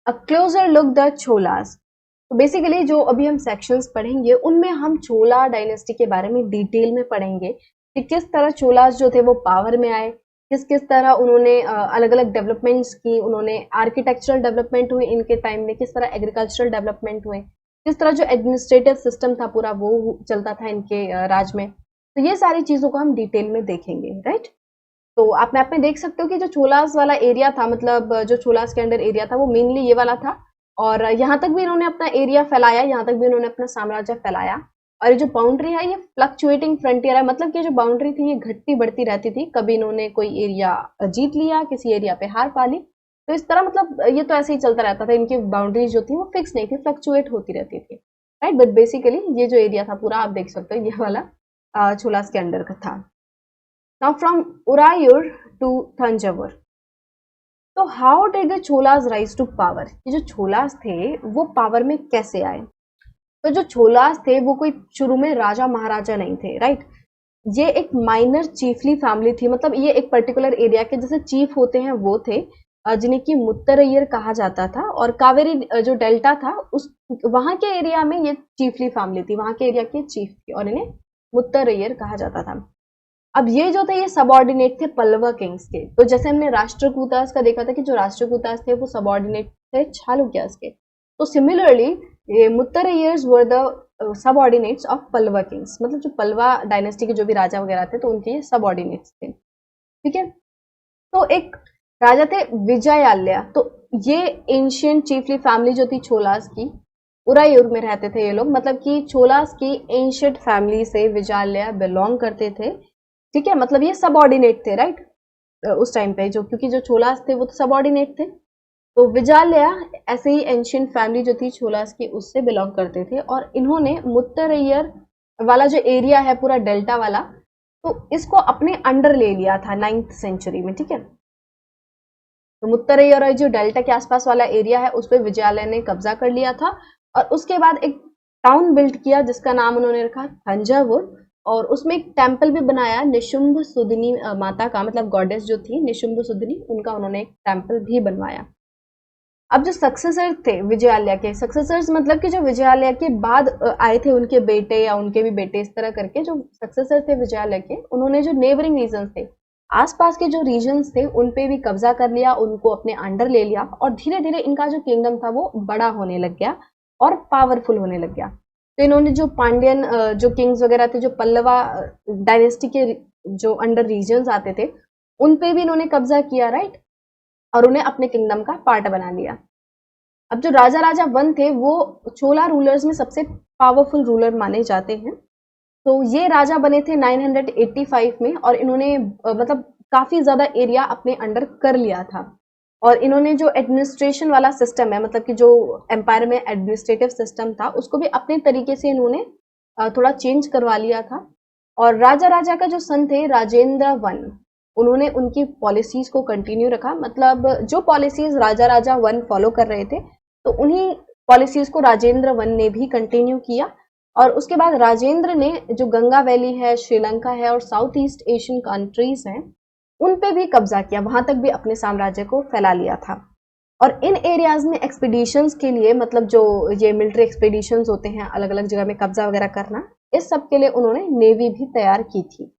A closer look the Cholas. तो basically जो अभी हम सेक्शंस पढ़ेंगे उनमें हम चोला डायनेस्टी के बारे में डिटेल में पढ़ेंगे कि किस तरह चोलास जो थे वो पावर में आए, किस किस तरह उन्होंने अलग अलग डेवलपमेंट्स की, उन्होंने आर्किटेक्चरल डेवलपमेंट हुए इनके टाइम में, किस तरह एग्रीकल्चरल डेवलपमेंट हुए, किस तरह जो एडमिनिस्ट्रेटिव सिस्टम था पूरा वो चलता था इनके राज में। तो ये सारी चीजों को हम डिटेल में देखेंगे, राइट। तो आप मैप में देख सकते हो कि जो चोलास वाला एरिया था, मतलब जो चोलास के अंडर एरिया था वो मेनली ये वाला था। और यहाँ तक भी इन्होंने अपना एरिया फैलाया, यहाँ तक भी इन्होंने अपना साम्राज्य फैलाया। और ये जो बाउंड्री है ये फ्लक्चुएटिंग फ्रंटियर है, मतलब कि जो बाउंड्री थी ये घटती बढ़ती रहती थी, कभी इन्होंने कोई एरिया जीत लिया, किसी एरिया पे हार पा ली। तो इस तरह मतलब ये तो ऐसे ही चलता रहता था, इनकी बाउंड्रीज जो थी वो फिक्स नहीं थी, फ्लक्चुएट होती रहती थी, राइट। बट बेसिकली ये जो एरिया था पूरा आप देख सकते हो ये वाला चोलास के अंडर का था। Now from Urayur to Thanjavur. तो how did the Cholas rise to power? ये जो छोलास थे वो पावर में कैसे आए? तो जो छोलास थे वो कोई शुरू में राजा महाराजा नहीं थे, राइट। ये एक माइनर चीफली फैमिली थी, मतलब ये एक पर्टिकुलर एरिया के जैसे चीफ होते हैं वो थे, जिन्हें की मुत्तरैयर कहा जाता था। और कावेरी जो डेल्टा था उस वहां के एरिया में ये चीफली फैमिली थी, वहां के एरिया के चीफ थी और इन्हें मुत्तरैयर कहा जाता था। अब ये जो थे ये सबऑर्डिनेट थे पल्लवा किंग्स के। तो जैसे हमने राष्ट्रकूटास का देखा था कि जो राष्ट्रकूटास थे वो सबऑर्डिनेट थे चालुक्यास के, तो सिमिलरली ये Mutharaiyars were the subordinates of Pallava kings, मतलब जो पल्लवा डायनेस्टी के जो भी राजा वगैरह थे तो उनके सबऑर्डिनेट्स थे, ठीक है। तो एक राजा थे विजयालय, तो ये एंशियंट चीफली फैमिली जो थी छोलास की, उरायूर में रहते थे ये लोग, मतलब कि छोलास की एंशियंट फैमिली से विजयालय बिलोंग करते थे, ठीक है। मतलब ये सबऑर्डिनेट थे, राइट, उस टाइम पे, जो क्योंकि जो छोलास थे वो तो सबऑर्डिनेट थे। तो विजयालय ऐसे ही एंशियंट फैमिली जो थी छोलास की उससे बिलोंग करते थे, और इन्होंने मुत्तरैयर वाला जो एरिया है पूरा डेल्टा वाला, तो इसको अपने अंडर ले लिया था 9th सेंचुरी में, ठीक है। तो मुत्तरैयर और जो डेल्टा के आसपास वाला एरिया है उस पर विजयालय ने कब्जा कर लिया था, और उसके बाद एक टाउन बिल्ड किया जिसका नाम उन्होंने रखा थंजावुर, और उसमें एक टेम्पल भी बनाया निशुंभ सुदनी माता का, मतलब गॉडेस जो थी निशुंभ सुदनी, उनका उन्होंने एक टेम्पल भी बनवाया। अब जो सक्सेसर थे विजयालय के, सक्सेसर्स मतलब कि जो विजयालय के बाद आए थे उनके बेटे या उनके भी बेटे, इस तरह करके जो सक्सेसर थे विजयालय के, उन्होंने जो नेबरिंग रीजन थे, आसपास के जो रीजन्स थे उन पे भी कब्जा कर लिया, उनको अपने अंडर ले लिया, और धीरे धीरे इनका जो किंगडम था वो बड़ा होने लग गया और पावरफुल होने लग गया। तो इन्होंने जो पांड्यन जो किंग्स वगैरह थे, जो पल्लवा डायनेस्टी के जो अंडर रीजन्स आते थे, उन पे भी इन्होंने कब्जा किया, राइट, और उन्हें अपने किंगडम का पार्ट बना लिया। अब जो राजा राजा वन थे वो चोला रूलर्स में सबसे पावरफुल रूलर माने जाते हैं। तो ये राजा बने थे 985 में, और इन्होंने मतलब काफी ज्यादा एरिया अपने अंडर कर लिया था। और इन्होंने जो एडमिनिस्ट्रेशन वाला सिस्टम है, मतलब कि जो एम्पायर में एडमिनिस्ट्रेटिव सिस्टम था उसको भी अपने तरीके से इन्होंने थोड़ा चेंज करवा लिया था। और राजा राजा का जो सन थे राजेंद्र वन, उन्होंने उनकी पॉलिसीज को कंटिन्यू रखा, मतलब जो पॉलिसीज राजा राजा वन फॉलो कर रहे थे तो उन्हीं पॉलिसीज को राजेंद्र वन ने भी कंटिन्यू किया। और उसके बाद राजेंद्र ने जो गंगा वैली है, श्रीलंका है और साउथ ईस्ट एशियन कंट्रीज हैं उन पे भी कब्जा किया, वहां तक भी अपने साम्राज्य को फैला लिया था। और इन एरियाज में एक्सपीडिशंस के लिए, मतलब जो ये मिलिट्री एक्सपीडिशंस होते हैं अलग अलग जगह में कब्जा वगैरह करना, इस सब के लिए उन्होंने नेवी भी तैयार की थी।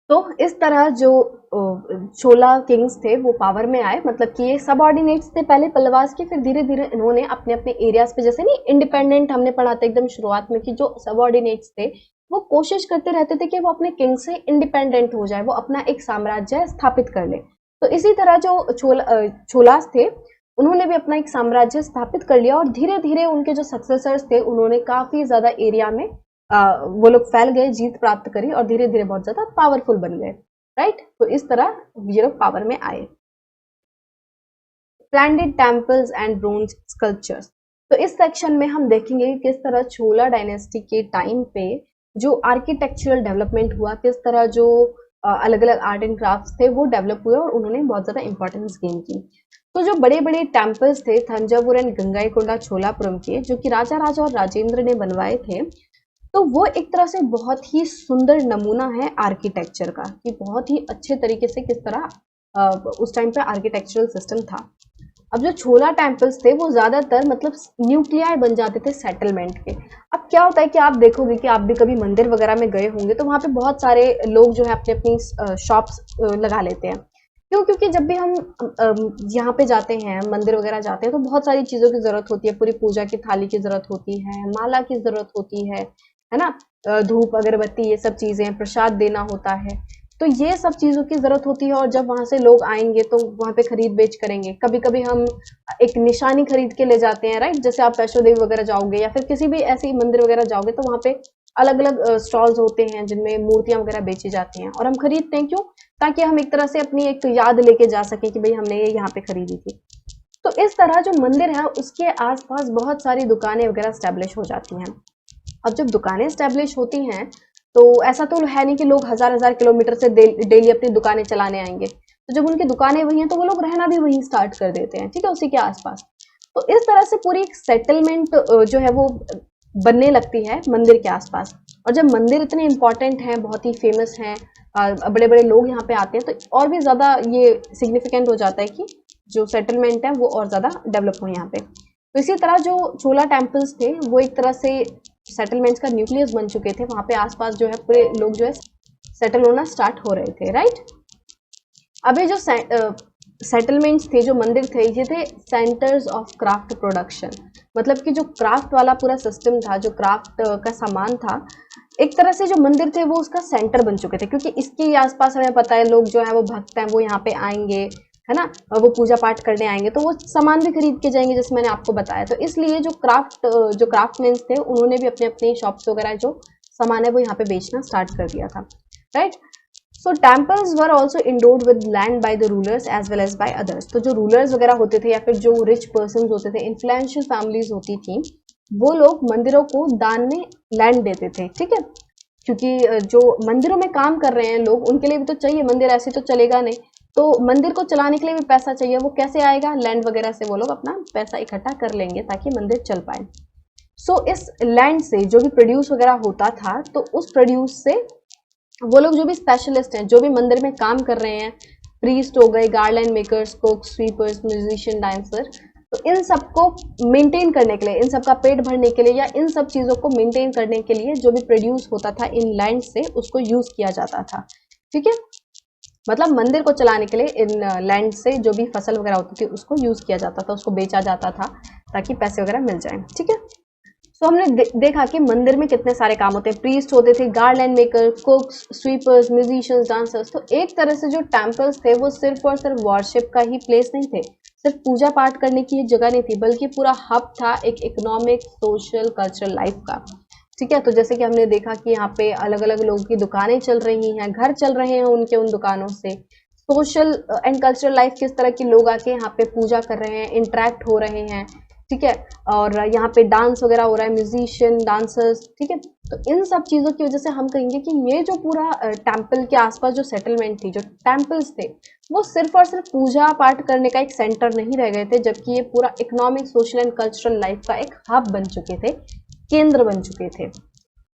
तो इस तरह जो चोला किंग्स थे वो पावर में आए, मतलब कि ये सबऑर्डिनेट्स थे पहले पल्लवास के, फिर धीरे धीरे इन्होंने अपने अपने एरियाज पे, जैसे नहीं इंडिपेंडेंट हमने पढ़ा था एकदम शुरुआत में कि जो सबऑर्डिनेट्स थे वो कोशिश करते रहते थे कि वो अपने किंग से इंडिपेंडेंट हो जाए, वो अपना एक साम्राज्य स्थापित कर ले। तो इसी तरह जो छोलास थे उन्होंने भी अपना एक साम्राज्य स्थापित कर लिया, और धीरे धीरे उनके जो सक्सेसर्स थे उन्होंने काफी ज्यादा एरिया में वो लोग फैल गए, जीत प्राप्त करी और धीरे धीरे बहुत ज्यादा पावरफुल बन गए, राइट। तो इस तरह ये लोग पावर में आए। Splendid temples and bronze sculptures. तो इस सेक्शन में हम देखेंगे किस तरह चोला डायनेस्टी के टाइम पे जो आर्किटेक्चरल डेवलपमेंट हुआ, किस तरह जो अलग अलग आर्ट एंड क्राफ्ट्स थे वो डेवलप हुए और उन्होंने बहुत ज्यादा इंपॉर्टेंस गेन की। तो जो बड़े बड़े टेम्पल्स थे थंजावुर एंड गंगाईकोंडा चोलापुरम के, जो कि राजा राजा और राजेंद्र ने बनवाए थे, तो वो एक तरह से बहुत ही सुंदर नमूना है आर्किटेक्चर का, कि बहुत ही अच्छे तरीके से किस तरह उस टाइम पे आर्किटेक्चरल सिस्टम था। अब जो छोला टेम्पल्स थे वो ज्यादातर मतलब न्यूक्लियाई बन जाते थे सेटलमेंट के। अब क्या होता है कि आप देखोगे कि आप भी कभी मंदिर वगैरह में गए होंगे तो वहां पे बहुत सारे लोग जो है अपनी अपनी शॉप्स लगा लेते हैं। क्यों? क्योंकि जब भी हम यहाँ पे जाते हैं, मंदिर वगैरह जाते हैं, तो बहुत सारी चीजों की जरूरत होती है। पूरी पूजा की थाली की जरूरत होती है, माला की जरूरत होती है ना, धूप अगरबत्ती ये सब चीजें, प्रसाद देना होता है। तो ये सब चीजों की जरूरत होती है, और जब वहां से लोग आएंगे तो वहां पे खरीद बेच करेंगे। कभी कभी हम एक निशानी खरीद के ले जाते हैं, राइट? जैसे आप वैष्णो देवी वगैरह जाओगे या फिर किसी भी ऐसी मंदिर वगैरह जाओगे तो वहां पे अलग अलग स्टॉल्स होते हैं जिनमें मूर्तियां वगैरह बेची जाती हैं, और हम खरीदते हैं। क्यों? ताकि हम एक तरह से अपनी एक याद लेके जा सके कि भाई हमने ये यहाँ पे खरीदी थी। तो इस तरह जो मंदिर है उसके आसपास बहुत सारी दुकानें वगैरह स्टैब्लिश हो जाती हैं। अब जब दुकानें स्टैब्लिश होती हैं तो ऐसा तो है नहीं कि लोग हजार हजार किलोमीटर से डेली अपनी दुकानें चलाने आएंगे। तो जब उनकी दुकानें वही हैं तो वो लोग रहना भी वहीं स्टार्ट कर देते हैं, ठीक है, उसी के आसपास। तो इस तरह से पूरी एक सेटलमेंट जो है वो बनने लगती है मंदिर के आसपास। और जब मंदिर इतने इंपॉर्टेंट हैं, बहुत ही फेमस हैं, बड़े बड़े लोग यहाँ पे आते हैं, तो और भी ज्यादा ये सिग्निफिकेंट हो जाता है कि जो सेटलमेंट है वो और ज्यादा डेवलप हो यहाँ पे। तो इसी तरह जो छोला टेम्पल्स थे वो एक तरह से सेटलमेंट्स का न्यूक्लियस बन चुके थे। वहां पे आसपास जो है पूरे लोग जो है सेटल होना स्टार्ट हो रहे थे, राइट? अब ये जो सेटलमेंट्स थे, जो मंदिर थे, ये थे सेंटर्स ऑफ क्राफ्ट प्रोडक्शन। मतलब कि जो क्राफ्ट वाला पूरा सिस्टम था, जो क्राफ्ट का सामान था, एक तरह से जो मंदिर थे वो उसका सेंटर बन चुके थे। क्योंकि इसके आसपास हमें पता है लोग जो है वो भक्त हैं, वो यहाँ पे आएंगे, है ना, और वो पूजा पाठ करने आएंगे तो वो सामान भी खरीद के जाएंगे, जैसे मैंने आपको बताया। तो इसलिए जो क्राफ्टमैन्स थे उन्होंने भी अपने अपने शॉप्स वगैरह जो सामान है वो यहाँ पे बेचना स्टार्ट कर दिया था, right? So temples were also endowed with land by the rulers as well as by others. तो जो रूलर्स वगैरह होते थे या फिर जो रिच पर्सन होते थे, इन्फ्लुएंशियल फैमिलीज होती थी, वो लोग मंदिरों को दान में लैंड देते थे, ठीक है? क्योंकि जो मंदिरों में काम कर रहे हैं लोग, उनके लिए भी तो चाहिए, मंदिर ऐसे तो चलेगा नहीं। तो मंदिर को चलाने के लिए भी पैसा चाहिए। वो कैसे आएगा? लैंड वगैरह से वो लोग अपना पैसा इकट्ठा कर लेंगे ताकि मंदिर चल पाए। सो इस लैंड से जो भी प्रोड्यूस वगैरह होता था, तो उस प्रोड्यूस से वो लोग जो भी स्पेशलिस्ट हैं, जो भी मंदिर में काम कर रहे हैं, प्रीस्ट हो गए, garland makers, cook, sweepers, musician, dancer, तो इन सबको मेंटेन करने के लिए, इन सबका पेट भरने के लिए या इन सब चीजों को मेंटेन करने के लिए जो भी प्रोड्यूस होता था इन लैंड से, उसको यूज किया जाता था, ठीक है? मतलब मंदिर को चलाने के लिए इन लैंड से जो भी फसल वगैरह होती थी उसको यूज किया जाता था, उसको बेचा जाता था ताकि पैसे वगैरह मिल जाए, ठीक है? तो हमने देखा कि मंदिर में कितने सारे काम होते हैं। प्रीस्ट होते थे, garland maker, कुक्स, sweepers, musicians, dancers. तो एक तरह से जो टेम्पल्स थे वो सिर्फ और सिर्फ वर्शिप का ही प्लेस नहीं थे, सिर्फ पूजा पाठ करने की जगह नहीं थी, बल्कि पूरा हब था एक इकोनॉमिक, सोशल, कल्चरल लाइफ का, ठीक है? तो जैसे कि हमने देखा कि यहाँ पे अलग अलग लोगों की दुकानें चल रही हैं, घर चल रहे हैं उनके उन दुकानों से। सोशल एंड कल्चरल लाइफ, किस तरह के लोग आके यहाँ पे पूजा कर रहे हैं, इंटरेक्ट हो रहे हैं, ठीक है? और यहाँ पे डांस वगैरह हो रहा है, म्यूजिशियन, डांसर्स, ठीक है? तो इन सब चीजों की वजह से हम कहेंगे कि ये जो पूरा टेम्पल के आसपास जो सेटलमेंट थी, जो टेम्पल्स थे, वो सिर्फ और सिर्फ पूजा पाठ करने का एक सेंटर नहीं रह गए थे, जबकि ये पूरा economic, social and cultural life का एक हब बन चुके थे, केंद्र बन चुके थे,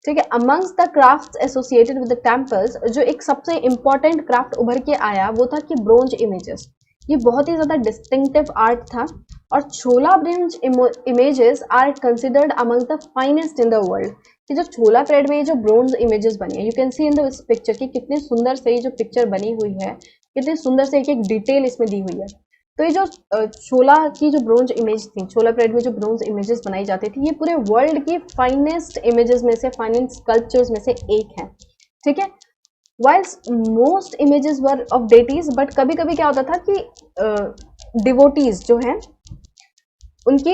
ठीक है? Amongst the crafts associated with the temples, जो एक सबसे इंपॉर्टेंट क्राफ्ट उभर के आया वो था कि ब्रोंज इमेजेस। ये बहुत ही ज्यादा डिस्टिंक्टिव आर्ट था, और Chola bronze images are considered among the finest in the world. कि जो छोला परेड में ये जो ब्रोंज इमेजेस बनी है, you can see in this picture कि कितने सुंदर से ये जो पिक्चर बनी हुई है, कितने सुंदर से एक एक डिटेल इसमें दी हुई है। तो ये जो छोला की जो ब्रोंज इमेज थी, छोला परेड में जो ब्रोंज इमेजेस बनाई जाती थी, ये पूरे वर्ल्ड की फाइनेस्ट इमेजेस में से, फाइनेस्ट स्कल्पचर्स में से एक है, ठीक है? Whiles most images were of deities, but कभी कभी क्या होता था कि डिवोटीज जो हैं उनकी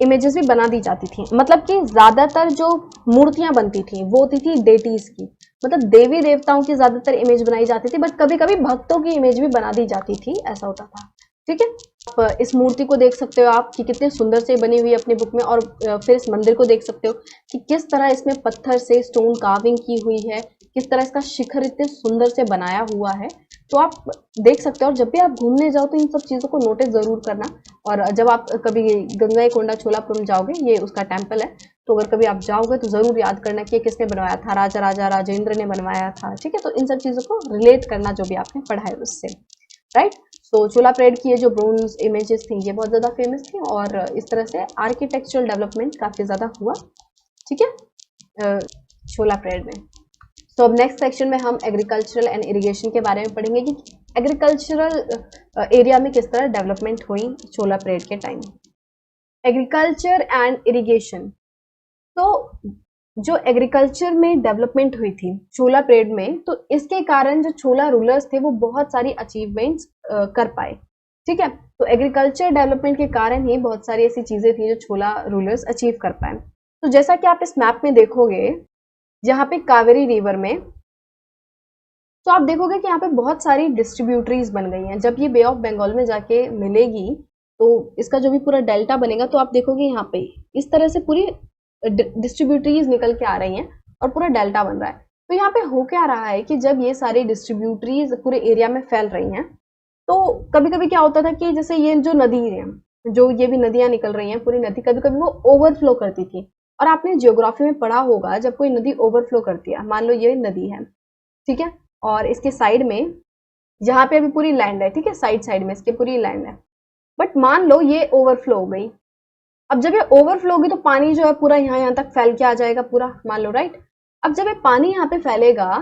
इमेजेस भी बना दी जाती थी। मतलब कि ज्यादातर जो मूर्तियां बनती थी वो होती थी डेटीज की, मतलब देवी देवताओं की ज्यादातर इमेज बनाई जाती थी, बट कभी कभी भक्तों की इमेज भी बना दी जाती थी, ऐसा होता था, ठीक है? आप इस मूर्ति को देख सकते हो आप कि कितने सुंदर से बनी हुई है अपनी बुक में, और फिर इस मंदिर को देख सकते हो कि किस तरह इसमें पत्थर से स्टोन कार्विंग की हुई है, किस तरह इसका शिखर इतने सुंदर से बनाया हुआ है। तो आप देख सकते हो, और जब भी आप घूमने जाओ तो इन सब चीजों को नोटिस जरूर करना। और जब आप कभी गंगईकोंडा चोलापुरम जाओगे, ये उसका टेम्पल है, तो अगर कभी आप जाओगे तो जरूर याद करना कि ये किसने बनवाया था, राजा राजेंद्र ने बनवाया था, ठीक है? तो इन सब चीजों को रिलेट करना जो भी आपने पढ़ा है उससे, राइट? तो चोला परेड की ये जो ब्रोंज इमेजेस थी ये बहुत ज़्यादा फेमस थी और इस तरह से आर्किटेक्चरल डेवलपमेंट काफ़ी ज़्यादा हुआ, ठीक है, चोला परेड में। तो अब नेक्स्ट सेक्शन में हम एग्रीकल्चरल एंड इरिगेशन के बारे में पढ़ेंगे कि एग्रीकल्चरल एरिया में किस तरह डेवलपमेंट हुई चोला परेड के टाइम। एग्रीकल्चर एंड इरिगेशन, तो जो एग्रीकल्चर में डेवलपमेंट हुई थी चोला परेड में, तो इसके कारण जो चोला रूलर्स थे वो बहुत सारी अचीवमेंट्स कर पाए, ठीक है। तो एग्रीकल्चर डेवलपमेंट के कारण ही बहुत सारी ऐसी चीजें थी जो चोला रूलर्स अचीव कर पाए। तो जैसा कि आप इस मैप में देखोगे, यहाँ पे कावेरी रिवर में, तो आप देखोगे कि यहाँ पे बहुत सारी डिस्ट्रीब्यूटरीज बन गई हैं। जब ये बे ऑफ बंगाल में जाके मिलेगी तो इसका जो भी पूरा डेल्टा बनेगा, तो आप देखोगे यहाँ पे इस तरह से पूरी डिस्ट्रीब्यूटरीज निकल के आ रही हैं और पूरा डेल्टा बन रहा है। तो यहाँ पे हो क्या रहा है कि जब ये सारी डिस्ट्रीब्यूटरीज पूरे एरिया में फैल रही हैं, तो कभी कभी क्या होता था कि जैसे ये जो नदी है, जो ये भी नदियां निकल रही हैं, पूरी नदी कभी कभी वो ओवरफ्लो करती थी। और आपने जियोग्राफी में पढ़ा होगा, जब कोई नदी ओवरफ्लो करती है, मान लो ये नदी है, ठीक है, और इसके साइड में जहाँ पे अभी पूरी लैंड है, ठीक है, साइड साइड में इसके पूरी लैंड है, बट मान लो ये ओवरफ्लो हो गई। अब जब ये ओवरफ्लो होगी तो पानी जो है पूरा यहाँ तक फैल के आ जाएगा पूरा, मान लो, राइट। अब जब ये पानी यहाँ पे फैलेगा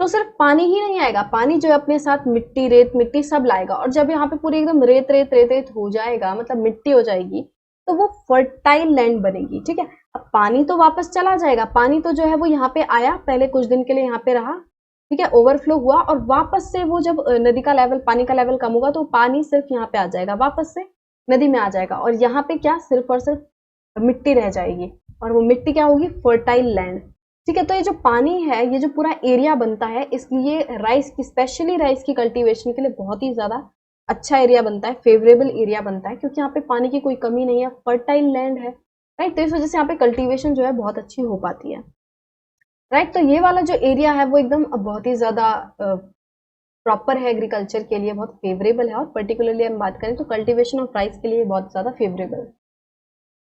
तो सिर्फ पानी ही नहीं आएगा, पानी जो है अपने साथ मिट्टी, रेत, मिट्टी सब लाएगा। और जब यहाँ पे पूरी एकदम रेत रेत रेत रेत हो जाएगा, मतलब मिट्टी हो जाएगी, तो वो फर्टाइल लैंड बनेगी, ठीक है। अब पानी तो वापस चला जाएगा, पानी तो जो है वो यहाँ पे आया, पहले कुछ दिन के लिए यहाँ पे रहा, ठीक है, ओवरफ्लो हुआ, और वापस से वो जब नदी का लेवल, पानी का लेवल कम होगा, तो पानी सिर्फ यहाँ पे आ जाएगा, वापस से नदी में आ जाएगा, और यहाँ पे क्या, सिर्फ और सिर्फ मिट्टी रह जाएगी, और वो मिट्टी क्या होगी, फर्टाइल लैंड, ठीक है। तो ये जो पानी है, ये जो पूरा एरिया बनता है, इसलिए राइस की, स्पेशली राइस की कल्टीवेशन के लिए बहुत ही ज्यादा अच्छा एरिया बनता है, फेवरेबल एरिया बनता है, क्योंकि यहाँ पे पानी की कोई कमी नहीं है, फर्टाइल लैंड है, राइट। तो इस वजह से यहाँ पे कल्टीवेशन जो है बहुत अच्छी हो पाती है, राइट। तो ये वाला जो एरिया है वो एकदम बहुत ही ज्यादा प्रॉपर है एग्रीकल्चर के लिए, बहुत फेवरेबल है, और पर्टिकुलरली हम बात करें तो कल्टीवेशन ऑफ राइस के लिए बहुत ज्यादा फेवरेबल है।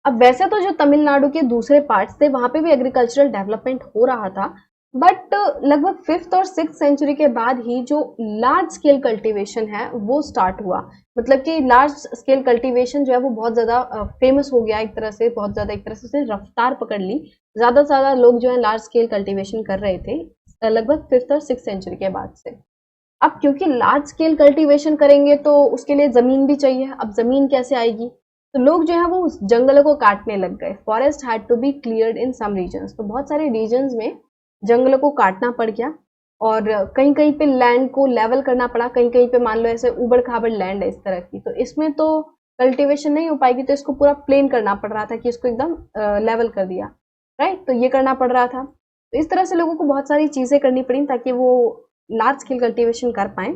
अब वैसे तो जो तमिलनाडु के दूसरे पार्ट्स थे वहां पे भी एग्रीकल्चरल डेवलपमेंट हो रहा था, बट लगभग 5th और 6th सेंचुरी के बाद ही जो लार्ज स्केल कल्टीवेशन है वो स्टार्ट हुआ। मतलब कि लार्ज स्केल कल्टीवेशन जो है वो बहुत ज्यादा फेमस हो गया, एक तरह से बहुत ज्यादा, एक तरह से उसने रफ्तार पकड़ ली, ज्यादा से ज्यादा लोग जो है लार्ज स्केल कल्टीवेशन कर रहे थे लगभग 5th और 6th सेंचुरी के बाद से। अब क्योंकि लार्ज स्केल कल्टीवेशन करेंगे तो उसके लिए जमीन भी चाहिए। अब जमीन कैसे आएगी, तो लोग जो है वो जंगलों को काटने लग गए। Forest had to be cleared in some regions, तो बहुत सारे रीजन्स में जंगलों को काटना पड़ गया, और कहीं कहीं पे लैंड को लेवल करना पड़ा, कहीं कहीं पे मान लो ऐसे उबड़ खाबड़ लैंड है इस तरह की, तो इसमें तो कल्टीवेशन नहीं हो पाएगी, तो इसको पूरा प्लेन करना पड़ रहा था कि इसको एकदम लेवल कर दिया, राइट। तो ये करना पड़ रहा था, तो इस तरह से लोगों को बहुत सारी चीजें करनी पड़ी ताकि वो लार्ज स्केल कल्टीवेशन कर पाए।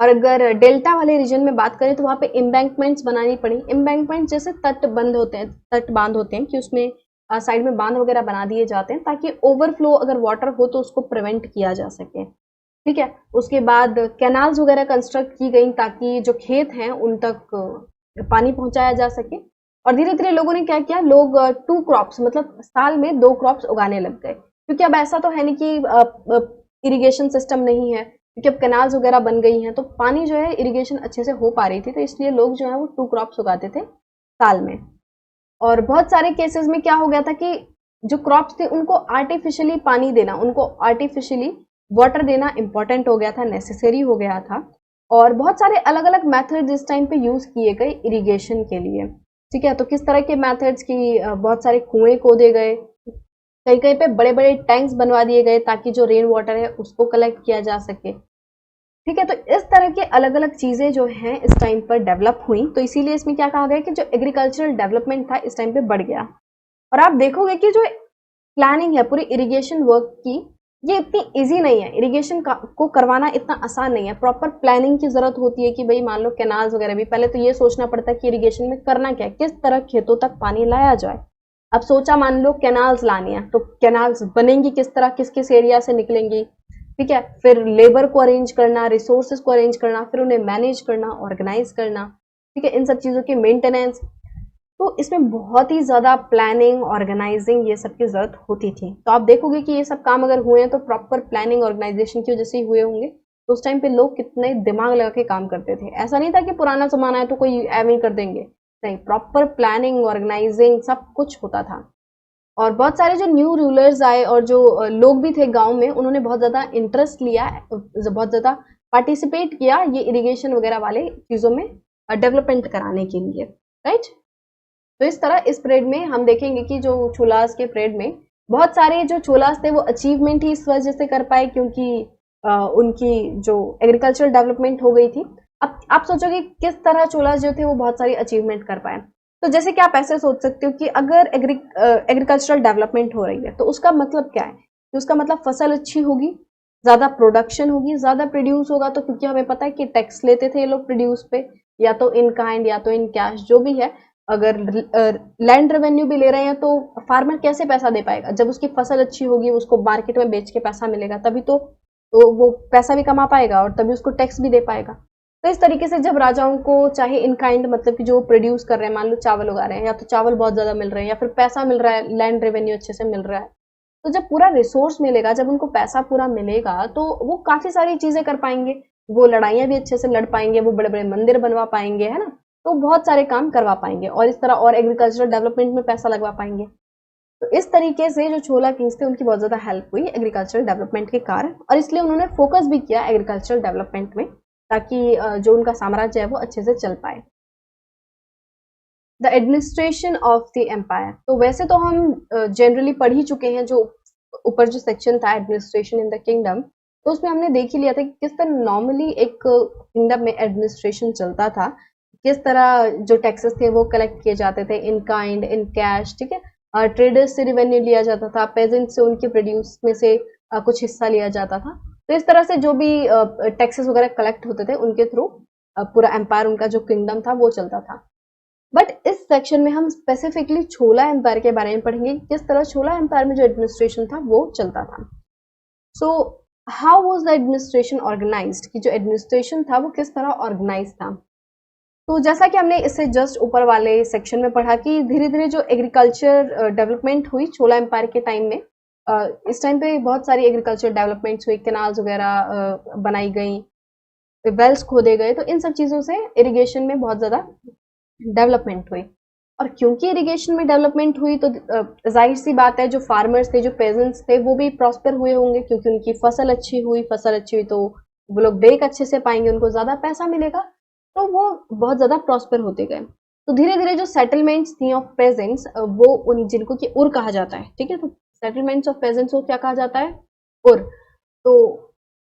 और अगर डेल्टा वाले रीजन में बात करें तो वहाँ पे एम्बैंकमेंट्स बनानी पड़ी। एम्बैंकमेंट जैसे तट बंद होते हैं, तट बांध होते हैं कि उसमें साइड में बांध वगैरह बना दिए जाते हैं ताकि ओवरफ्लो अगर वाटर हो तो उसको प्रिवेंट किया जा सके, ठीक है। उसके बाद कैनाल्स वगैरह कंस्ट्रक्ट की गई ताकि जो खेत हैं उन तक पानी पहुंचाया जा सके। और धीरे धीरे लोगों ने क्या किया, लोग 2 क्रॉप्स, मतलब साल में 2 क्रॉप्स उगाने लग गए, क्योंकि अब ऐसा तो है नहीं कि इरिगेशन सिस्टम नहीं है, क्योंकि अब कैनाल्स वगैरह बन गई हैं, तो पानी जो है इरिगेशन अच्छे से हो पा रही थी, तो इसलिए लोग जो है वो 2 क्रॉप्स उगाते थे साल में। और बहुत सारे केसेस में क्या हो गया था कि जो क्रॉप्स थे उनको आर्टिफिशियली पानी देना, उनको आर्टिफिशियली वाटर देना इंपॉर्टेंट हो गया था, नेसेसरी हो गया था। और बहुत सारे अलग अलग मेथड्स इस टाइम पे यूज किए गए इरिगेशन के लिए, ठीक है। तो किस तरह के मेथड्स की, बहुत सारे कुएं खोदे गए, कहीं कहीं पे बड़े बड़े टैंक्स बनवा दिए गए ताकि जो रेन वाटर है उसको कलेक्ट किया जा सके, ठीक है। तो इस तरह के अलग अलग चीजें जो हैं इस टाइम पर डेवलप हुई, तो इसीलिए इसमें क्या कहा गया कि जो एग्रीकल्चरल डेवलपमेंट था इस टाइम पे बढ़ गया। और आप देखोगे कि जो प्लानिंग है पूरी इरिगेशन वर्क की, ये इतनी इजी नहीं है, इरिगेशन को करवाना इतना आसान नहीं है, प्रॉपर प्लानिंग की जरूरत होती है कि भाई मान लो कैनाल्स वगैरह भी, पहले तो ये सोचना पड़ता है कि इरिगेशन में करना क्या है, किस तरह खेतों तक पानी लाया जाए। अब सोचा मान लो कैनाल्स लानी है, तो कैनाल्स बनेंगी किस तरह, किस किस एरिया से निकलेंगी, ठीक है। फिर लेबर को अरेंज करना, रिसोर्सेज को अरेंज करना, फिर उन्हें मैनेज करना, ऑर्गेनाइज करना, ठीक है, इन सब चीजों की मेंटेनेंस, तो इसमें बहुत ही ज्यादा प्लानिंग, ऑर्गेनाइजिंग, ये सब की जरूरत होती थी। तो आप देखोगे कि ये सब काम अगर हुए हैं तो प्रॉपर प्लानिंग ऑर्गेनाइजेशन की वजह से ही हुए होंगे, तो उस टाइम पे लोग कितने दिमाग लगा के काम करते थे। ऐसा नहीं था कि पुराना जमाना है तो कोई एवं ही कर देंगे, नहीं, प्रॉपर प्लानिंग, ऑर्गेनाइजिंग सब कुछ होता था। और बहुत सारे जो न्यू रूलर्स आए और जो लोग भी थे गांव में, उन्होंने बहुत ज़्यादा इंटरेस्ट लिया, बहुत ज़्यादा पार्टिसिपेट किया ये इरिगेशन वगैरह वाले चीज़ों में डेवलपमेंट कराने के लिए, राइट। तो इस तरह इस परेड में हम देखेंगे कि जो चोलास के परेड में बहुत सारे जो चोलास थे वो अचीवमेंट ही इस वजह से कर पाए क्योंकि उनकी जो एग्रीकल्चरल डेवलपमेंट हो गई थी। अब आप सोचोगे किस तरह चोलास जो थे वो बहुत सारी अचीवमेंट कर पाए। तो जैसे कि आप ऐसे सोच सकते हो कि अगर एग्रीकल्चरल डेवलपमेंट हो रही है तो उसका मतलब क्या है, कि उसका मतलब फसल अच्छी होगी, ज्यादा प्रोडक्शन होगी, ज्यादा प्रोड्यूस होगा। तो क्योंकि हमें पता है कि टैक्स लेते थे ये लोग प्रोड्यूस पे, या तो इन काइंड या तो इन कैश, जो भी है। अगर लैंड रेवेन्यू भी ले रहे हैं तो फार्मर कैसे पैसा दे पाएगा, जब उसकी फसल अच्छी होगी, उसको मार्केट में बेच के पैसा मिलेगा, तभी तो वो पैसा भी कमा पाएगा और तभी उसको टैक्स भी दे पाएगा। तो इस तरीके से जब राजाओं को चाहे इन काइंड, मतलब कि जो प्रोड्यूस कर रहे हैं, मान लो चावल उगा रहे हैं, या तो चावल बहुत ज्यादा मिल रहे हैं या फिर पैसा मिल रहा है, लैंड रेवेन्यू अच्छे से मिल रहा है, तो जब पूरा रिसोर्स मिलेगा, जब उनको पैसा पूरा मिलेगा, तो वो काफी सारी चीजें कर पाएंगे। वो लड़ाइयां भी अच्छे से लड़ पाएंगे, वो बड़े बड़े मंदिर बनवा पाएंगे, है ना। तो बहुत सारे काम करवा पाएंगे और इस तरह और एग्रीकल्चरल डेवलपमेंट में पैसा लगवा पाएंगे। तो इस तरीके से जो चोला किंग्स थे उनकी बहुत ज्यादा हेल्प हुई एग्रीकल्चरल डेवलपमेंट के कारण, और इसलिए उन्होंने फोकस भी किया एग्रीकल्चरल डेवलपमेंट में, ताकि जो उनका साम्राज्य है वो अच्छे से चल पाए। The administration of the empire, तो वैसे तो हम जनरली पढ़ ही चुके हैं, जो ऊपर जो सेक्शन था एडमिनिस्ट्रेशन इन द किंगडम, तो उसमें हमने देख ही लिया था कि किस तरह नॉर्मली एक किंगडम में एडमिनिस्ट्रेशन चलता था, किस तरह जो टैक्सेस थे वो कलेक्ट किए जाते थे इन काइंड, इन कैश, ठीक है। ट्रेडर्स से रिवेन्यू लिया जाता था, पेजेंट से उनके प्रोड्यूस में से कुछ हिस्सा लिया जाता था। तो इस तरह से जो भी टैक्सेस वगैरह कलेक्ट होते थे उनके थ्रू पूरा एम्पायर, उनका जो किंगडम था वो चलता था। बट इस सेक्शन में हम स्पेसिफिकली छोला एम्पायर के बारे में पढ़ेंगे, किस तरह छोला एम्पायर में जो एडमिनिस्ट्रेशन था वो चलता था। So how was the administration organised, कि जो एडमिनिस्ट्रेशन था वो किस तरह ऑर्गेनाइज था। तो जैसा कि हमने इससे जस्ट ऊपर वाले सेक्शन में पढ़ा कि धीरे धीरे जो एग्रीकल्चर डेवलपमेंट हुई छोला एम्पायर के टाइम में, इस टाइम पे बहुत सारी एग्रीकल्चर डेवलपमेंट्स हुई, कैनाल्स वगैरह बनाई गई, वेल्स खोदे गए, तो इन सब चीज़ों से इरिगेशन में बहुत ज़्यादा डेवलपमेंट हुई। और क्योंकि इरिगेशन में डेवलपमेंट हुई तो जाहिर सी बात है जो फार्मर्स थे, जो पेजेंट्स थे, वो भी प्रॉस्पर हुए होंगे, क्योंकि उनकी फसल अच्छी हुई, तो वो लोग बेक अच्छे से पाएंगे, उनको ज़्यादा पैसा मिलेगा, तो वो बहुत ज़्यादा प्रॉस्पर होते गए। तो धीरे धीरे जो सेटलमेंट्स थी ऑफ पेजेंट्स, वो उन जिनको कि उर कहा जाता है, ठीक है, तो सेटलमेंट्स ऑफ पेजेंट्स को क्या कहा जाता है, उर। तो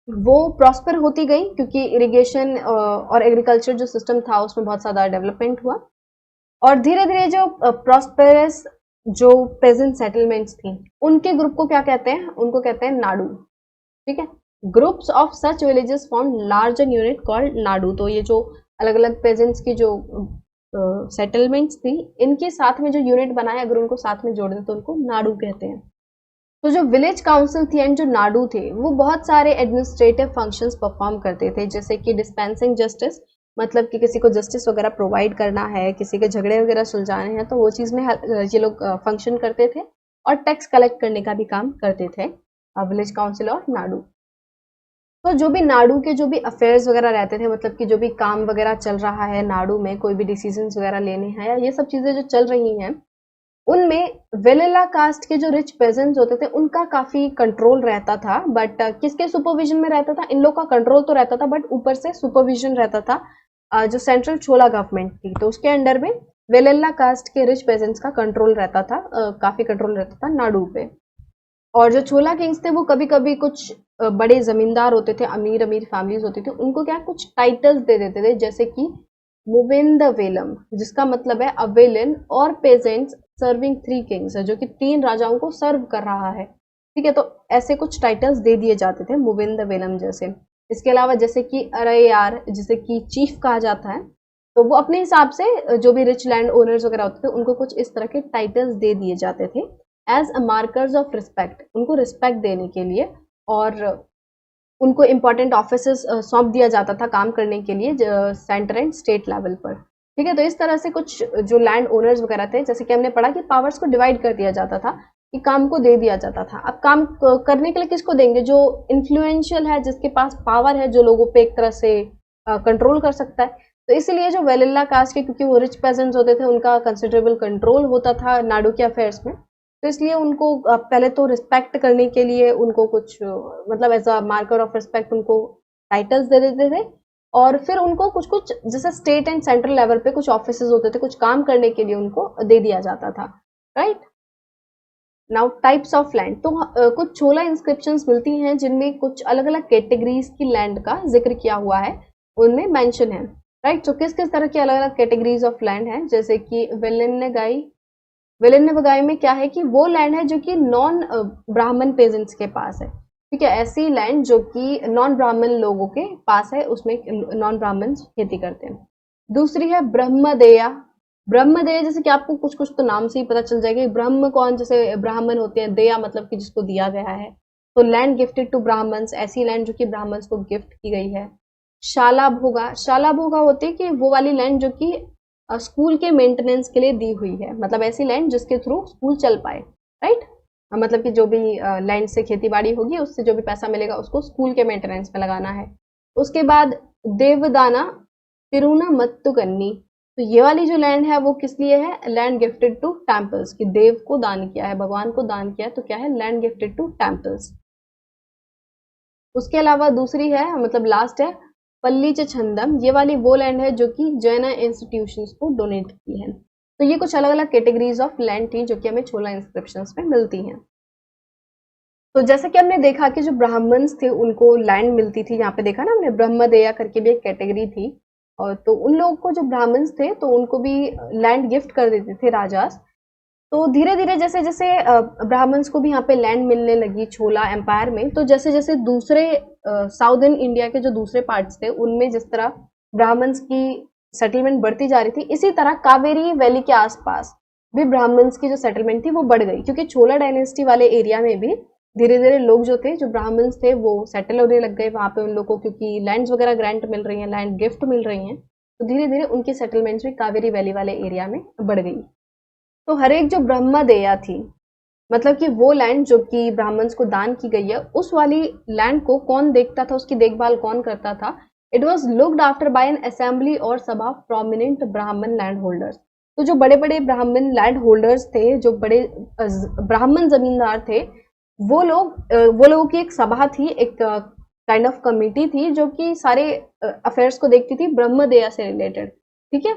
वो प्रॉस्पर होती गई क्योंकि इरिगेशन और एग्रीकल्चर जो सिस्टम था उसमें बहुत ज़्यादा डेवलपमेंट हुआ। और धीरे धीरे जो प्रॉस्पेरस जो पेजेंट सेटलमेंट्स थी, उनके ग्रुप को क्या कहते हैं, उनको कहते हैं नाडू, ठीक है। Groups of such villages form larger unit called Nadu. तो ये जो अलग अलग पेजेंट्स की जो सेटलमेंट्स थी, इनके साथ में जो यूनिट बनाए, अगर उनको साथ में जोड़ दें तो उनको नाडू कहते हैं। तो जो विलेज काउंसिल थी एंड जो नाडू थे, वो बहुत सारे एडमिनिस्ट्रेटिव फंक्शंस परफॉर्म करते थे, जैसे कि डिस्पेंसिंग जस्टिस, मतलब कि किसी को जस्टिस वगैरह प्रोवाइड करना है, किसी के झगड़े वगैरह सुलझाने हैं, तो वो चीज़ में ये लोग फंक्शन करते थे। और टैक्स कलेक्ट करने का भी काम करते थे विलेज काउंसिल और नाडू। तो जो भी नाडू के जो भी अफेयर्स वगैरह रहते थे, मतलब कि जो भी काम वगैरह चल रहा है नाडू में, कोई भी डिसीजंस वगैरह लेने हैं या ये सब चीज़ें जो चल रही हैं, उनमें वेलेला कास्ट के जो रिच पेजेंट्स होते थे उनका काफी कंट्रोल रहता था। बट किसके सुपरविजन में रहता था, इन लोग का कंट्रोल तो रहता था, बट ऊपर से सुपरविजन रहता था जो सेंट्रल छोला गवर्नमेंट थी, तो उसके अंडर में वेलेला कास्ट के रिच पेजेंट्स का कंट्रोल रहता था, काफी कंट्रोल रहता था नाडू पे। और जो छोला किंग्स थे वो कभी कभी कुछ बड़े जमींदार होते थे, अमीर अमीर फैमिलीज होती थी, उनको क्या कुछ टाइटल्स दे देते थे, जैसे कि मुविंद वेलम, जिसका मतलब है अ विलेन और पेजेंट्स सर्विंग 3 किंग्स, जो कि 3 राजाओं को सर्व कर रहा है, ठीक है। तो ऐसे कुछ टाइटल्स दे दिए जाते थे मुविंद वेलम जैसे। इसके अलावा जैसे कि अरे यार, जिसे कि चीफ कहा जाता है, तो वो अपने हिसाब से जो भी रिच लैंड ओनर्स वगैरह होते थे उनको कुछ इस तरह के टाइटल्स दे दिए जाते थे as a markers of respect, उनको रिस्पेक्ट देने के लिए। और उनको इंपॉर्टेंट ऑफिसेस सौंप दिया जाता था काम करने के लिए सेंटर एंड स्टेट लेवल पर, ठीक है। तो इस तरह से कुछ जो लैंड ओनर्स वगैरह थे, जैसे कि हमने पढ़ा कि पावर्स को डिवाइड कर दिया जाता था, कि काम को दे दिया जाता था। अब काम करने के लिए किसको देंगे? जो इन्फ्लुएंशियल है, जिसके पास पावर है, जो लोगों पे एक तरह से कंट्रोल कर सकता है। तो इसीलिए जो वेलिल्ला कास्ट के, क्योंकि वो रिच पेजेंट्स होते थे, उनका कंसिडरेबल कंट्रोल होता था नाडु के अफेयर्स में, तो इसलिए उनको पहले तो रिस्पेक्ट करने के लिए उनको कुछ मतलब as a marker of respect उनको टाइटल्स दे देते थे, और फिर उनको कुछ कुछ जैसे स्टेट एंड सेंट्रल लेवल पे कुछ ऑफिसेज होते थे, कुछ काम करने के लिए उनको दे दिया जाता था, right. Now types of land, तो कुछ छोला इंस्क्रिप्शंस मिलती हैं जिनमें कुछ अलग अलग कैटेगरीज की लैंड का जिक्र किया हुआ है, उनमें मेंशन है, राइट। तो किस किस तरह की अलग अलग कैटेगरीज ऑफ लैंड है, जैसे कि विलिन्नवगाई में क्या है कि वो लैंड है जो कि नॉन ब्राह्मण पेजेंट्स के पास है, ठीक है। ऐसी लैंड जो कि नॉन ब्राह्मण लोगों के पास है, उसमें नॉन ब्राह्मण खेती करते हैं। दूसरी है ब्रह्मदेया। ब्रह्मदेय जैसे कि आपको कुछ कुछ तो नाम से ही पता चल जाएगा, ब्रह्म कौन, जैसे ब्राह्मण होते हैं, देया मतलब कि जिसको दिया गया है, तो लैंड गिफ्टेड टू ब्राह्मण्स, ऐसी लैंड जो कि ब्राह्मण्स को गिफ्ट की गई है। शाला भोगा, शाला भोगा होती है कि वो वाली लैंड जो कि स्कूल के मेंटेनेंस के लिए दी हुई है, मतलब ऐसी लैंड जिसके थ्रू स्कूल चल पाए, राइट। मतलब कि जो भी लैंड से खेती बाड़ी होगी, उससे जो भी पैसा मिलेगा उसको स्कूल के मेंटेनेंस में लगाना है। उसके बाद देवदाना तिरुना मत्तुकन्नी, तो ये वाली जो लैंड है वो किस लिए है? लैंड गिफ्टेड टू टेम्पल्स, कि देव को दान किया है, भगवान को दान किया है, तो क्या है? Land gifted to temples. उसके अलावा दूसरी है, मतलब लास्ट है पल्लीच छंदम, ये वाली वो लैंड है जो कि जैन इंस्टीट्यूशंस को डोनेट की है। तो ये कुछ अलग अलग कैटेगरीज ऑफ लैंड थी जो कि हमें छोला इंस्क्रिप्शंस में मिलती हैं। तो जैसे कि हमने देखा कि जो ब्राह्मण्स थे उनको लैंड मिलती थी, यहाँ पे देखा ना हमने ब्रह्मदेया करके भी एक कैटेगरी थी, और तो उन लोगों को जो ब्राह्मण्स थे तो उनको भी लैंड गिफ्ट कर देते थे राजास। तो धीरे धीरे जैसे जैसे ब्राह्मण्स को भी यहाँ पे लैंड मिलने लगी छोला एम्पायर में, तो जैसे जैसे दूसरे साउदर्न इंडिया के जो दूसरे पार्ट्स थे उनमें जिस तरह ब्राह्मण्स की सेटलमेंट बढ़ती जा रही थी, इसी तरह कावेरी वैली के आसपास भी ब्राह्मण्स की जो सेटलमेंट थी वो बढ़ गई, क्योंकि छोला डायनेस्टी वाले एरिया में भी धीरे धीरे लोग जो थे, जो ब्राह्मण्स थे, वो सेटल होने लग गए वहां पे। उन लोगों को क्योंकि लैंड्स वगैरह ग्रांट मिल रही हैं, लैंड गिफ्ट मिल रही हैं, तो धीरे धीरे उनकी सेटलमेंट्स भी कावेरी वैली वाले एरिया में बढ़ गई। तो हर एक जो ब्रह्मदेया थी, मतलब कि वो लैंड जो कि ब्राह्मण्स को दान की गई है, उस वाली लैंड को कौन देखता था, उसकी देखभाल कौन करता था? It was looked after bye N assembly और सभा प्रोमिनेंट ब्राह्मण लैंड होल्डर्स। तो जो बड़े बड़े ब्राह्मण लैंड होल्डर्स थे, जो बड़े ब्राह्मण जमींदार थे, वो लोगों की एक सभा थी, एक काइंड ऑफ कमिटी थी जो कि सारे अफेयर्स को देखती थी ब्रह्मदेया से रिलेटेड, ठीक है।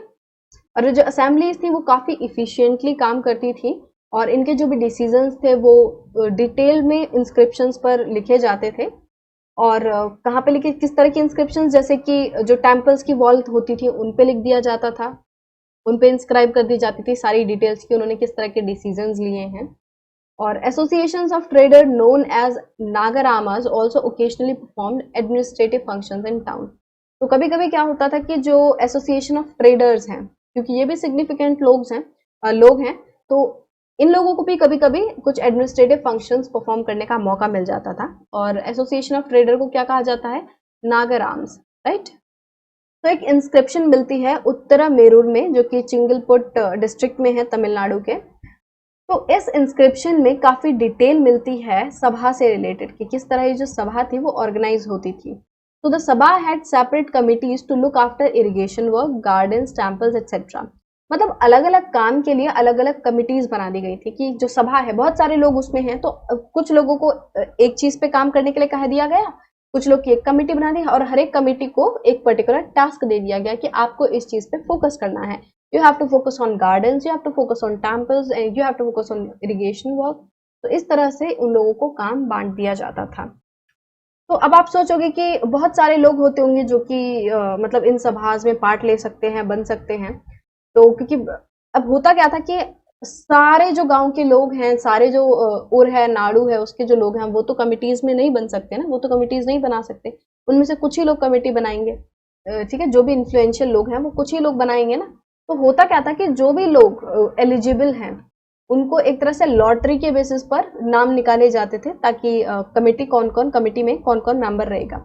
और जो असेंबलीज थी वो काफी इफिशियंटली काम करती थी, और इनके जो भी डिसीजंस थे वो डिटेल में इंस्क्रिप्शंस पर लिखे जाते थे। और कहाँ पे लिखे, किस तरह की इंस्क्रिप्शंस, जैसे कि जो टेम्पल्स की वॉल होती थी उन पे लिख दिया जाता था, उन पे इंस्क्राइब कर दी जाती थी सारी डिटेल्स की उन्होंने किस तरह के डिसीजंस लिए हैं। और associations of trader known as nagaramas also occasionally performed administrative functions in town. तो कभी कभी क्या होता था कि जो एसोसिएशन ऑफ ट्रेडर्स हैं, क्योंकि ये भी सिग्निफिकेंट लोग हैं, तो इन लोगों को भी कभी कभी कुछ एडमिनिस्ट्रेटिव फंक्शंस परफॉर्म करने का मौका मिल जाता था, और एसोसिएशन ऑफ ट्रेडर को क्या कहा जाता है? नागाराम्स, राइट। तो एक इंस्क्रिप्शन मिलती है उत्तरा मेरूर में, जो कि चिंगलपुट डिस्ट्रिक्ट में है तमिलनाडु के। तो इस इंस्क्रिप्शन में काफी डिटेल मिलती है सभा से रिलेटेड, कि किस तरह ये जो सभा थी वो ऑर्गेनाइज होती थी। तो the sabha had separate committees to look after irrigation work, gardens, temples etcetera. मतलब अलग अलग काम के लिए अलग अलग कमिटीज बना दी गई थी, कि जो सभा है बहुत सारे लोग उसमें हैं, तो कुछ लोगों को एक चीज पे काम करने के लिए कह दिया गया, कुछ लोग की एक कमेटी बना दी, और हर एक कमेटी को एक पर्टिकुलर टास्क दे दिया गया कि आपको इस चीज पे फोकस करना है। You have to focus on gardens, you have to focus on temples, and you have to focus on irrigation work. तो इस तरह से उन लोगों को काम बांट दिया जाता था। तो अब आप सोचोगे कि बहुत सारे लोग होते होंगे जो कि मतलब इन सभाज में पार्ट ले सकते हैं, बन सकते हैं। तो क्योंकि अब होता क्या था कि सारे जो गांव के लोग हैं, सारे जो उर है, नाड़ू है, उसके जो लोग हैं, वो तो कमिटीज में नहीं बन सकते ना, वो तो कमिटीज नहीं बना सकते। उनमें से कुछ ही लोग कमेटी बनाएंगे, ठीक है। जो भी इन्फ्लुएंशियल लोग हैं वो कुछ ही लोग बनाएंगे ना। तो होता क्या था कि जो भी लोग एलिजिबल हैं उनको एक तरह से लॉटरी के बेसिस पर नाम निकाले जाते थे, ताकि कमेटी में कौन कौन मेंबर रहेगा।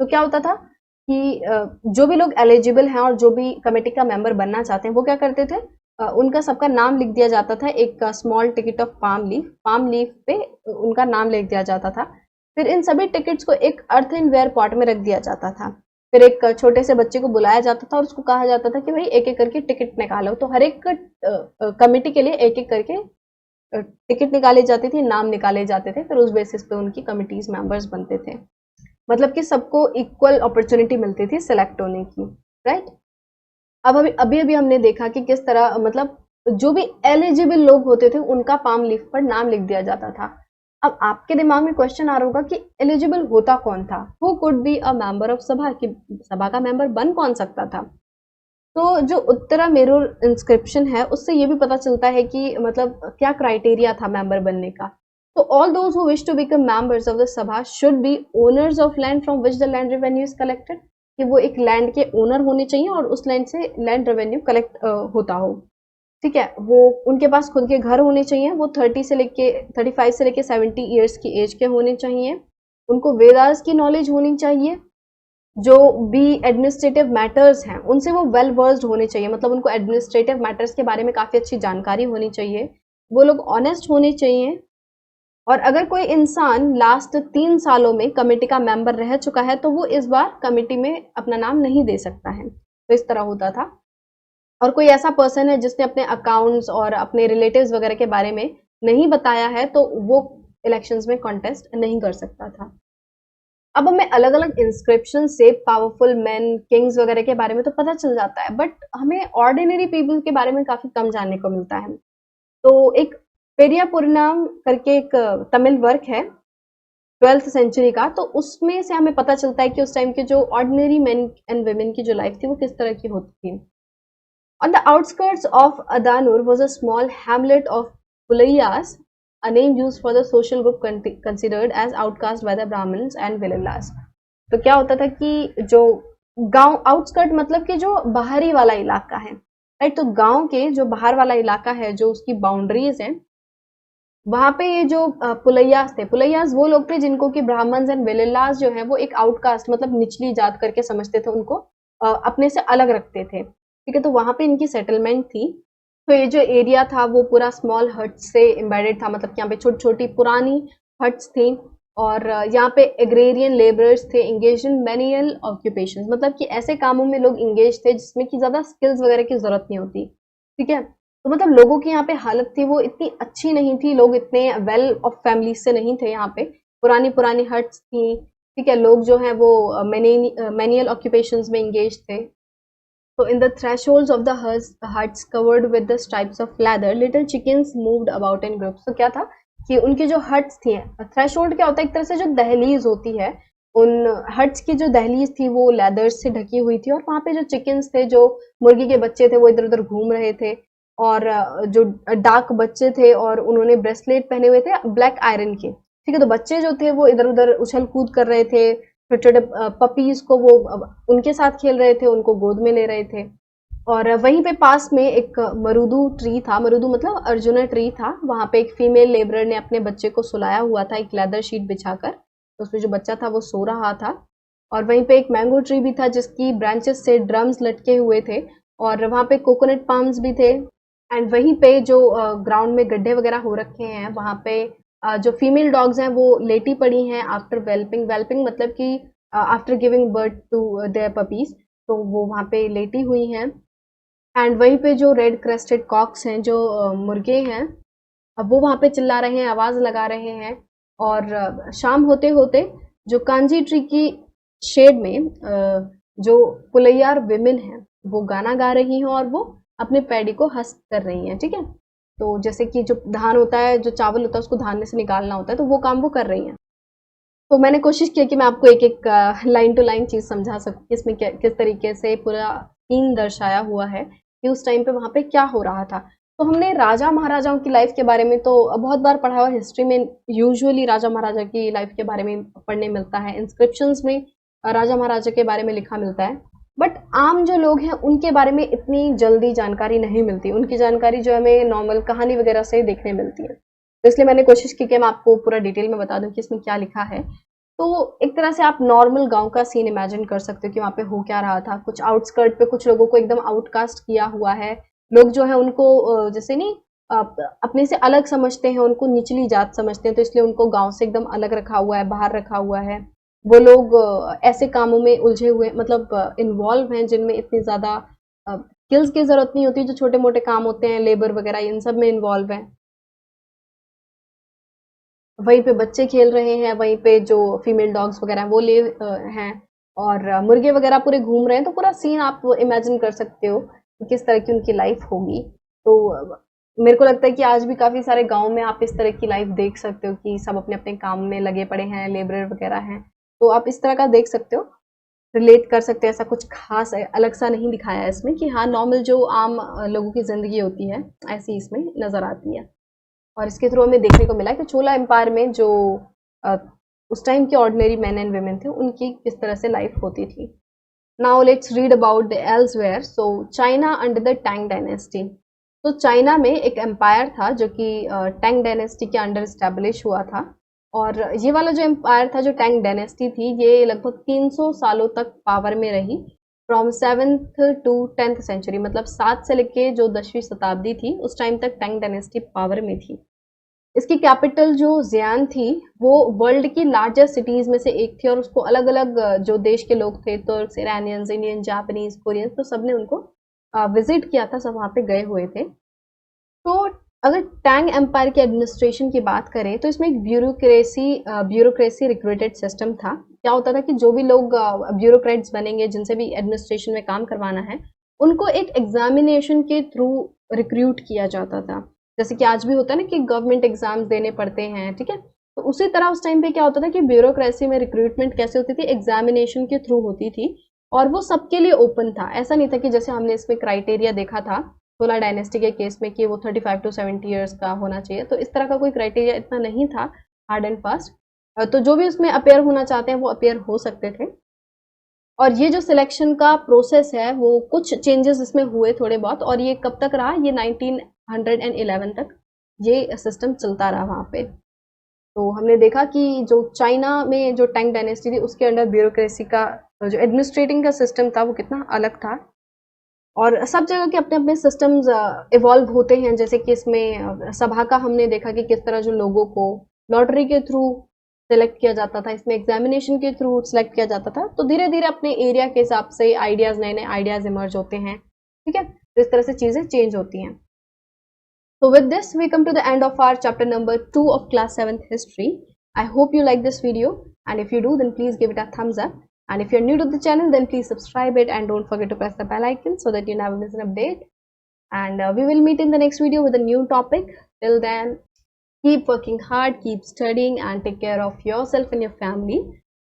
तो क्या होता था कि जो भी लोग एलिजिबल हैं और जो भी कमेटी का मेंबर बनना चाहते हैं वो क्या करते थे, उनका सबका नाम लिख दिया जाता था एक small ticket of palm leaf पे उनका नाम लिख दिया जाता था। फिर इन सभी टिकट्स को एक अर्थनवेयर पॉट में रख दिया जाता था। फिर एक छोटे से बच्चे को बुलाया जाता था और उसको कहा जाता था कि भाई एक एक करके टिकट निकालो। तो हर एक कमेटी के लिए एक एक करके टिकट निकाली जाती थी, नाम निकाले जाते थे, फिर उस बेसिस पे उनकी कमिटीज मेंबर्स बनते थे। मतलब कि सबको इक्वल अपॉर्चुनिटी मिलती थी सिलेक्ट होने की, राइट। अब अभी अभी अभी हमने देखा कि किस तरह मतलब जो भी एलिजिबल लोग होते थे उनका पाम लीफ पर नाम लिख दिया जाता था। अब आपके दिमाग में क्वेश्चन आ रहा होगा कि एलिजिबल होता कौन था, who could be a member of सभा, कि सभा का मेंबर बन कौन सकता था। तो जो उत्तरा मेरूर इंस्क्रिप्शन है उससे ये भी पता चलता है कि मतलब क्या क्राइटेरिया था मेंबर बनने का। तो all those who wish to become members of the sabha should be owners of land from which the land revenue is collected, कि वो एक लैंड के ओनर होने चाहिए और उस लैंड से लैंड रेवेन्यू कलेक्ट होता हो। ठीक है, वो उनके पास खुद के घर होने चाहिए, वो 35 से लेके 70 ईयर्स की एज के होने चाहिए, उनको वेदास की नॉलेज होनी चाहिए, जो भी एडमिनिस्ट्रेटिव मैटर्स हैं उनसे वो वेल वर्स्ड होने चाहिए, मतलब उनको एडमिनिस्ट्रेटिव मैटर्स के बारे में काफ़ी अच्छी जानकारी होनी चाहिए, वो लोग ऑनेस्ट होने चाहिए, और अगर कोई इंसान लास्ट 3 सालों में कमेटी का मेंबर रह चुका है तो वो इस बार कमेटी में अपना नाम नहीं दे सकता है। तो इस तरह होता था। और कोई ऐसा पर्सन है जिसने अपने अकाउंट्स और अपने रिलेटिव्स वगैरह के बारे में नहीं बताया है तो वो इलेक्शंस में कॉन्टेस्ट नहीं कर सकता था। अब हमें अलग अलग इंस्क्रिप्शन से पावरफुल मैन किंग्स वगैरह के बारे में तो पता चल जाता है, बट हमें ऑर्डिनरी पीपल के बारे में काफी कम जानने को मिलता है। तो एक पेरिया पुरनाम करके एक तमिल वर्क है 12th सेंचुरी का, तो उसमें से हमें पता चलता है कि उस टाइम के जो ऑर्डिनरी मेन एंड वुमेन की जो लाइफ थी वो किस तरह की होती थी। On the outskirts of Adanur was a small hamlet of Pulayas, a name used for the social group considered as outcast by the Brahmins and Villallas. तो क्या होता था कि जो गांव आउटस्कर्ट मतलब कि जो बाहरी वाला इलाका है, राइट। तो गांव के जो बाहर वाला इलाका है, जो उसकी बाउंड्रीज है, वहां पे ये जो पुलैयास थे, पुलैयास वो लोग थे जिनको कि ब्राह्मण्स एंड वेलिल्लास जो है वो एक आउटकास्ट मतलब निचली जात करके समझते थे, उनको अपने से अलग रखते थे। ठीक है, तो वहां पे इनकी सेटलमेंट थी। तो ये जो एरिया था वो पूरा स्मॉल हट से एम्बेडेड था, मतलब यहाँ पे छोटी छोटी पुरानी हट्स थी, और यहाँ पे एग्रेरियन लेबरर्स थे इंगेज इन मैनुअल ऑक्यूपेशन, मतलब कि ऐसे कामों में लोग इंगेज थे जिसमें कि ज्यादा स्किल्स वगैरह की जरूरत नहीं होती। ठीक है, तो मतलब लोगों की यहाँ पे हालत थी वो इतनी अच्छी नहीं थी, लोग इतने वेल ऑफ फैमिली से नहीं थे यहाँ पे, पुरानी पुरानी हट्स थी। ठीक है, लोग जो है वो मैनुअल ऑक्यूपेशंस में इंगेज थे। So in the thresholds of the huts covered with the stripes of leather, little chickens moved about in groups. तो क्या था कि उनकी जो हट्स थी, थ्रेशोल्ड क्या होता है, एक तरह से जो दहलीज होती है, उन हट्स की जो दहलीज थी वो लेदर से ढकी हुई थी, और वहां पे जो चिकन्स थे, जो मुर्गी के बच्चे थे, वो इधर उधर घूम रहे थे, और जो डाक बच्चे थे और उन्होंने ब्रेसलेट पहने हुए थे ब्लैक आयरन के। ठीक है, तो बच्चे जो थे वो इधर उधर उछल कूद कर रहे थे, छोटे छोटे पपीज को वो उनके साथ खेल रहे थे, उनको गोद में ले रहे थे। और वहीं पे पास में एक मरुदू ट्री था, मरुदू मतलब अर्जुना ट्री था, वहां पे एक फीमेल लेबरर ने अपने बच्चे को सुलाया हुआ था एक लेदर शीट बिछाकर, तो उसमें जो बच्चा था वो सो रहा था। और वहीं पे एक मैंगो ट्री भी था जिसकी ब्रांचेस से ड्रम्स लटके हुए थे, और वहां पे कोकोनट पाम्स भी थे। एंड वहीं पे जो ग्राउंड में गड्ढे वगैरह हो रखे हैं वहां पे जो फीमेल डॉग्स हैं वो लेटी पड़ी हैं आफ्टर वेल्पिंग, वेल्पिंग मतलब कि after giving birth to their puppies, तो वो वहां पे लेटी हुई हैं। एंड वहीं पे जो रेड क्रेस्टेड कॉक्स हैं, जो मुर्गे हैं, अब वो वहां पे चिल्ला रहे हैं, आवाज लगा रहे हैं। और शाम होते होते जो कांजी ट्री की शेड में जो पुलैयार विमेन है वो गाना गा रही हैं, और वो अपने पैडी को हस्त कर रही हैं। ठीक है, तो जैसे कि जो धान होता है, जो चावल होता है उसको धान में से निकालना होता है, तो वो काम वो कर रही हैं। तो मैंने कोशिश की कि मैं आपको एक एक लाइन टू लाइन चीज समझा सकूं कि इसमें किस तरीके से पूरा सीन दर्शाया हुआ है कि उस टाइम पे वहां पे क्या हो रहा था। तो हमने राजा महाराजाओं की लाइफ के बारे में तो बहुत बार पढ़ा हुआ, हिस्ट्री में यूजुअली राजा महाराजा की लाइफ के बारे में पढ़ने मिलता है, इंस्क्रिप्शंस में राजा महाराजा के बारे में लिखा मिलता है, बट आम जो लोग हैं उनके बारे में इतनी जल्दी जानकारी नहीं मिलती, उनकी जानकारी जो हमें नॉर्मल कहानी वगैरह से देखने मिलती है। तो इसलिए मैंने कोशिश की कि मैं आपको पूरा डिटेल में बता दूं कि इसमें क्या लिखा है। तो एक तरह से आप नॉर्मल गांव का सीन इमेजिन कर सकते हो कि वहाँ पे हो क्या रहा था। कुछ आउटस्कर्ट पे कुछ लोगों को एकदम आउटकास्ट किया हुआ है, लोग जो है उनको जैसे नहीं अपने से अलग समझते हैं, उनको निचली जात समझते हैं, तो इसलिए उनको गांव से एकदम अलग रखा हुआ है, बाहर रखा हुआ है। वो लोग ऐसे कामों में उलझे हुए मतलब इन्वॉल्व हैं जिनमें इतनी ज़्यादा स्किल्स की ज़रूरत नहीं होती, जो छोटे-मोटे काम होते हैं, लेबर वगैरह इन सब में इन्वॉल्व हैं। वहीं पे बच्चे खेल रहे हैं, वहीं पे जो फीमेल डॉग्स वगैरह हैं वो हैं और मुर्गे वगैरह पूरे घूम रहे हैं, तो पूरा सीन आप इमेजिन कर सकते हो कि किस तरह की उनकी लाइफ होगी। तो मेरे को लगता है कि आज भी काफ़ी सारे गाँव में आप इस तरह की लाइफ देख सकते हो कि सब अपने-अपने काम में लगे पड़े हैं, लेबरर वगैरह हैं। तो आप इस तरह का देख सकते हो, रिलेट कर सकते हैं, ऐसा कुछ ख़ास अलग-सा नहीं दिखाया है इसमें कि हाँ, नॉर्मल जो आम लोगों की ज़िंदगी होती है, ऐसी इसमें नज़र आती है। और इसके थ्रू हमें देखने को मिला कि चोला एम्पायर में जो अ, उस टाइम के ऑर्डिनरी मैन एंड वुमेन थे उनकी किस तरह से लाइफ होती थी। Now let's read about the elsewhere. So China under the Tang dynasty. तो चाइना में एक एम्पायर था जो कि टैंग डायनेस्टी के अंडर स्टैब्लिश हुआ था। और ये वाला जो एम्पायर था, जो टैंग डायनेस्टी थी, ये लगभग 300 सालों तक पावर में रही, from 7th to 10th century, मतलब 7 से लेके जो 10वीं शताब्दी थी उस टाइम तक टैंग डायनेस्टी पावर में थी। इसकी कैपिटल जो ज़ियान थी, वो वर्ल्ड की लार्जेस्ट सिटीज़ में से एक थी और उसको अलग-अलग जो देश के लोग थे, Turks, Iranians, Indian, Japanese, Koreans, तो सबने उनको विज़िट किया था, सब वहाँ पे गए हुए थे। तो अगर टैंग एम्पायर के एडमिनिस्ट्रेशन की बात करें तो इसमें एक ब्यूरोक्रेसी रिक्रूटेड सिस्टम था। क्या होता था कि जो भी लोग ब्यूरोक्रेट्स बनेंगे, जिनसे भी एडमिनिस्ट्रेशन में काम करवाना है, उनको एक एग्जामिनेशन के थ्रू रिक्रूट किया जाता था। जैसे कि आज भी होता है ना कि गवर्नमेंट एग्जाम्स देने पड़ते हैं, ठीक है? तो उसी तरह उस टाइम पे क्या होता था कि ब्यूरोक्रेसी में रिक्रूटमेंट कैसे होती थी, एग्जामिनेशन के थ्रू होती थी और वो सबके लिए ओपन था। ऐसा नहीं था कि जैसे हमने इसमें क्राइटेरिया देखा था चोला डायनेस्टी के केस में कि वो 35 टू 70 ईयर्स का होना चाहिए, तो इस तरह का कोई क्राइटेरिया इतना नहीं था हार्ड एंड फास्ट। तो जो भी उसमें अपेयर होना चाहते हैं वो अपेयर हो सकते थे। और ये जो सिलेक्शन का प्रोसेस है वो कुछ चेंजेस इसमें हुए थोड़े बहुत, और ये कब तक रहा, ये 1911 तक ये सिस्टम चलता रहा वहाँ पे। तो हमने देखा कि जो चाइना में जो टैंग डायनेस्टी थी उसके अंडर ब्यूरोक्रेसी का जो एडमिनिस्ट्रेटिंग का सिस्टम था वो कितना अलग था। और सब जगह के अपने-अपने सिस्टम्स इवॉल्व होते हैं, जैसे कि इसमें सभा का हमने देखा कि किस तरह जो लोगों को लॉटरी के थ्रू सेलेक्ट किया जाता था, इसमें एग्जामिनेशन के थ्रू सेलेक्ट किया जाता था। तो धीरे-धीरे अपने एरिया के हिसाब से आइडियाज़, नए-नए आइडियाज़ इमर्ज होते हैं, ठीक है? तो इस तरह से चीज़ें चेंज होती हैं। So with this, we come to the end of our chapter number 2 of class 7th history. I hope you like this video, and if you do, then please give it a thumbs up. And if you're new to the channel, then please subscribe it and don't forget to press the bell icon so that you never miss an update. And we will meet in the next video with a new topic. Till then, keep working hard, keep studying, and take care of yourself and your family.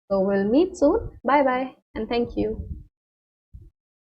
So we'll meet soon. Bye bye, and thank you.